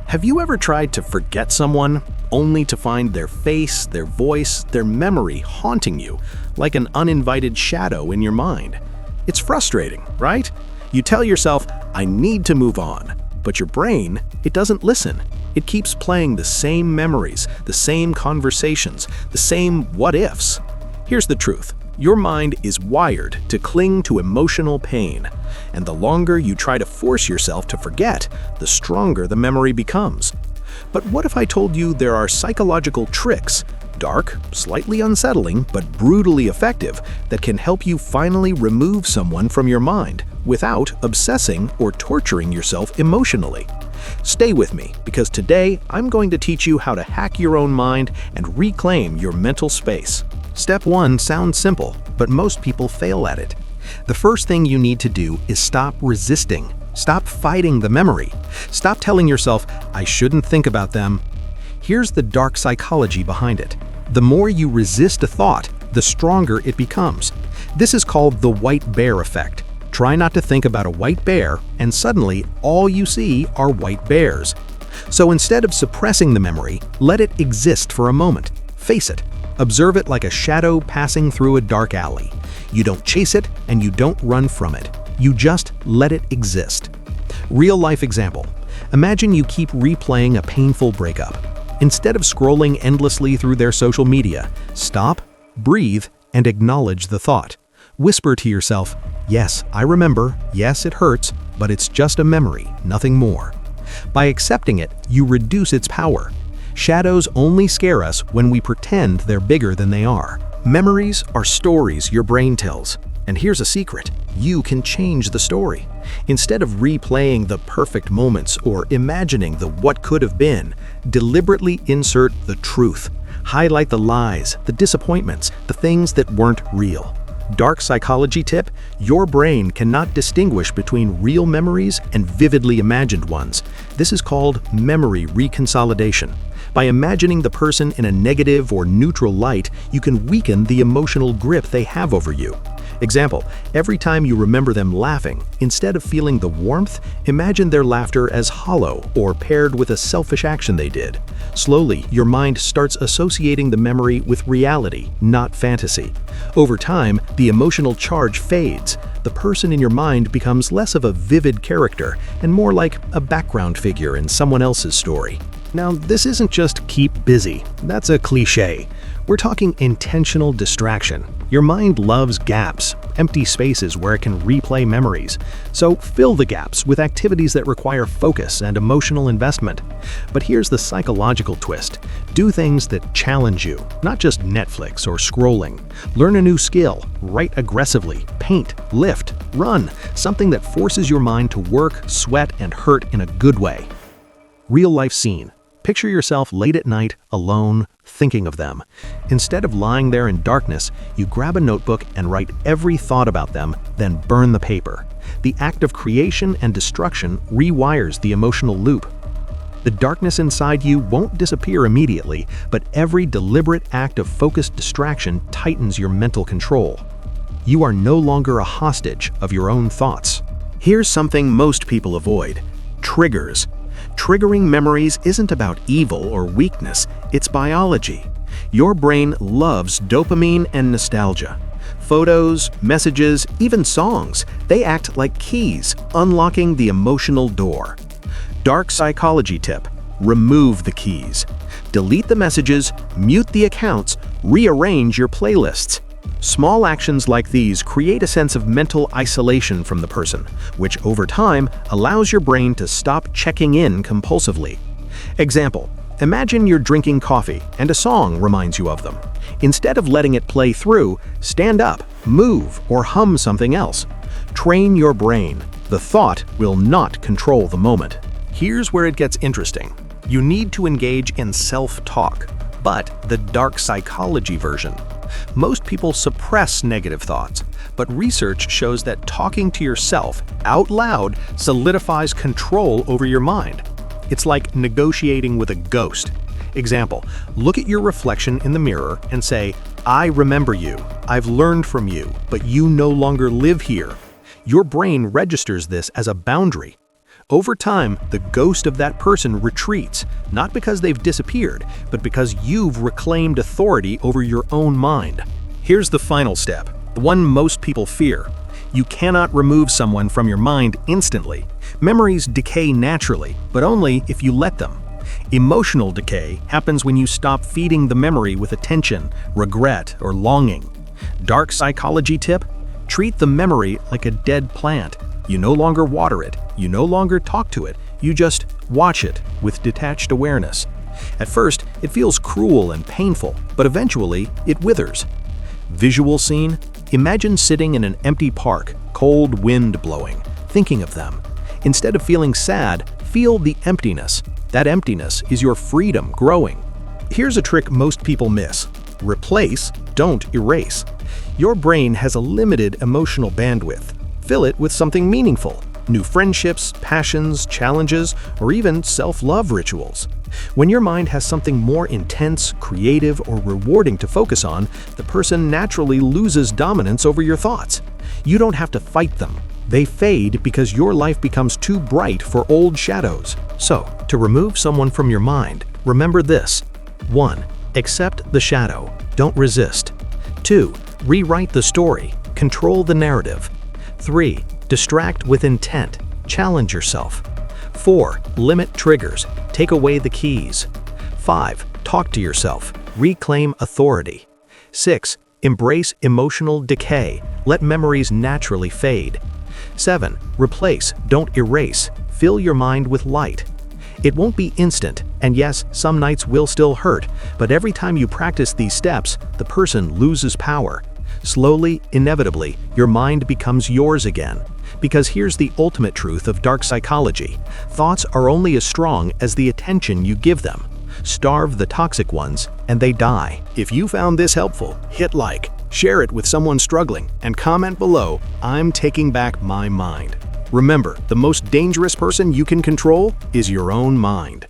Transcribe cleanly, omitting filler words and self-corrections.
Have you ever tried to forget someone, only to find their face, their voice, their memory haunting you, like an uninvited shadow in your mind? It's frustrating, right? You tell yourself, I need to move on, but your brain, it doesn't listen. It keeps playing the same memories, the same conversations, the same what-ifs. Here's the truth. Your mind is wired to cling to emotional pain, and the longer you try to force yourself to forget, the stronger the memory becomes. But what if I told you there are psychological tricks, dark, slightly unsettling, but brutally effective, that can help you finally remove someone from your mind without obsessing or torturing yourself emotionally? Stay with me, because today I'm going to teach you how to hack your own mind and reclaim your mental space. Step 1 sounds simple, but most people fail at it. The first thing you need to do is stop resisting. Stop fighting the memory. Stop telling yourself, I shouldn't think about them. Here's the dark psychology behind it. The more you resist a thought, the stronger it becomes. This is called the white bear effect. Try not to think about a white bear, and suddenly all you see are white bears. So instead of suppressing the memory, let it exist for a moment. Face it. Observe it like a shadow passing through a dark alley. You don't chase it, and you don't run from it. You just let it exist. Real-life example. Imagine you keep replaying a painful breakup. Instead of scrolling endlessly through their social media, stop, breathe, and acknowledge the thought. Whisper to yourself, yes, I remember, yes, it hurts, but it's just a memory, nothing more. By accepting it, you reduce its power. Shadows only scare us when we pretend they're bigger than they are. Memories are stories your brain tells. And here's a secret. You can change the story. Instead of replaying the perfect moments or imagining the what could have been, deliberately insert the truth. Highlight the lies, the disappointments, the things that weren't real. Dark psychology tip: your brain cannot distinguish between real memories and vividly imagined ones. This is called memory reconsolidation. By imagining the person in a negative or neutral light, you can weaken the emotional grip they have over you. Example, every time you remember them laughing, instead of feeling the warmth, imagine their laughter as hollow or paired with a selfish action they did. Slowly, your mind starts associating the memory with reality, not fantasy. Over time, the emotional charge fades. The person in your mind becomes less of a vivid character and more like a background figure in someone else's story. Now, this isn't just keep busy. That's a cliche. We're talking intentional distraction. Your mind loves gaps, empty spaces where it can replay memories. So fill the gaps with activities that require focus and emotional investment. But here's the psychological twist. Do things that challenge you, not just Netflix or scrolling. Learn a new skill, write aggressively, paint, lift, run, something that forces your mind to work, sweat, and hurt in a good way. Real-life scene. Picture yourself late at night, alone, thinking of them. Instead of lying there in darkness, you grab a notebook and write every thought about them, then burn the paper. The act of creation and destruction rewires the emotional loop. The darkness inside you won't disappear immediately, but every deliberate act of focused distraction tightens your mental control. You are no longer a hostage of your own thoughts. Here's something most people avoid: triggers. Triggering memories isn't about evil or weakness, it's biology. Your brain loves dopamine and nostalgia. Photos, messages, even songs, they act like keys, unlocking the emotional door. Dark psychology tip: remove the keys. Delete the messages, mute the accounts, rearrange your playlists. Small actions like these create a sense of mental isolation from the person, which over time allows your brain to stop checking in compulsively. Example, imagine you're drinking coffee and a song reminds you of them. Instead of letting it play through, stand up, move, or hum something else. Train your brain. The thought will not control the moment. Here's where it gets interesting. You need to engage in self-talk, but the dark psychology version. Most people suppress negative thoughts, but research shows that talking to yourself out loud solidifies control over your mind. It's like negotiating with a ghost. Example, look at your reflection in the mirror and say, I remember you, I've learned from you, but you no longer live here. Your brain registers this as a boundary. Over time, the ghost of that person retreats, not because they've disappeared, but because you've reclaimed authority over your own mind. Here's the final step, the one most people fear. You cannot remove someone from your mind instantly. Memories decay naturally, but only if you let them. Emotional decay happens when you stop feeding the memory with attention, regret, or longing. Dark psychology tip: treat the memory like a dead plant. You no longer water it, you no longer talk to it, you just watch it with detached awareness. At first, it feels cruel and painful, but eventually, it withers. Visual scene: imagine sitting in an empty park, cold wind blowing, thinking of them. Instead of feeling sad, feel the emptiness. That emptiness is your freedom growing. Here's a trick most people miss: replace, don't erase. Your brain has a limited emotional bandwidth. Fill it with something meaningful: new friendships, passions, challenges, or even self-love rituals. When your mind has something more intense, creative, or rewarding to focus on, the person naturally loses dominance over your thoughts. You don't have to fight them. They fade because your life becomes too bright for old shadows. So, to remove someone from your mind, remember this. 1. Accept the shadow. Don't resist. 2. Rewrite the story. Control the narrative. 3. Distract with intent. Challenge yourself. 4. Limit triggers. Take away the keys. 5. Talk to yourself. Reclaim authority. 6. Embrace emotional decay. Let memories naturally fade. 7. Replace, don't erase. Fill your mind with light. It won't be instant, and yes, some nights will still hurt, but every time you practice these steps, the person loses power. Slowly, inevitably, your mind becomes yours again. Because here's the ultimate truth of dark psychology: thoughts are only as strong as the attention you give them. Starve the toxic ones, and they die. If you found this helpful, hit like, share it with someone struggling, and comment below, "I'm taking back my mind." Remember, the most dangerous person you can control is your own mind.